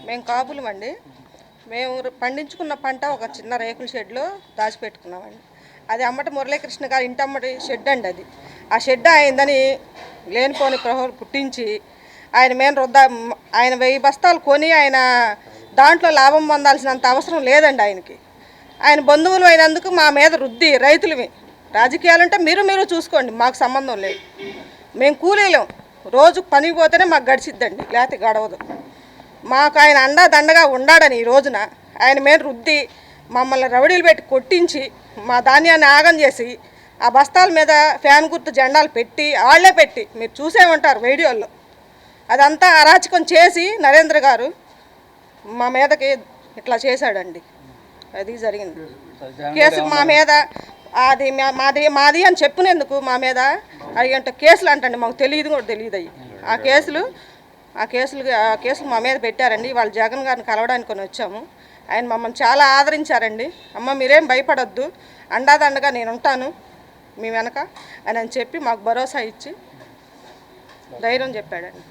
మేము కాపులమండి. మేము పండించుకున్న పంట ఒక చిన్న రేకుల షెడ్లో దాచిపెట్టుకున్నామండి. అది అమ్మటి మురళీకృష్ణ గారి ఇంటమ్మటి షెడ్ అండి. అది ఆ షెడ్ అయిందని లేనిపోని ప్రహోలు పుట్టించి ఆయన ఆయన 1000 బస్తాలు కొని ఆయన దాంట్లో లాభం పొందాల్సినంత అవసరం లేదండి ఆయనకి. ఆయన బంధువులు అయినందుకు మా మీద రుద్ది రైతులవి రాజకీయాలంటే మీరు చూసుకోండి, మాకు సంబంధం లేదు. మేము కూలీలేం, రోజు పనికి పోతేనే మాకు గడిచిద్దండి, లేకపోతే గడవదు. మాకు ఆయన అండదండగా ఉండాడని ఈ రోజున ఆయన మీద రుద్ది మమ్మల్ని రౌడీలు పెట్టి కొట్టించి మా ధాన్యాన్ని ఆగం చేసి ఆ బస్తాల మీద ఫ్యాన్ గుర్తు జెండాలు పెట్టి వాళ్ళే పెట్టి మీరు చూసే ఉంటారు వీడియోల్లో. అదంతా అరాచకం చేసి నరేంద్ర గారు మా మీదకి ఇట్లా చేశాడండి. అది జరిగింది. కేసు మా మీద అది మాది అని చెప్పినందుకు మా మీద అయ్యంట కేసులు అంటండి, మాకు తెలియదు కూడా తెలియదు అయ్యి. ఆ కేసులు మా మీద పెట్టారండి. వాళ్ళు జగన్ గారిని కలవడానికి కొని వచ్చాము. ఆయన మమ్మల్ని చాలా ఆదరించారండి. అమ్మ మీరేం భయపడొద్దు, అండాదండగా నేను ఉంటాను మీ వెనక అని చెప్పి మాకు భరోసా ఇచ్చి ధైర్యం చెప్పాడండి.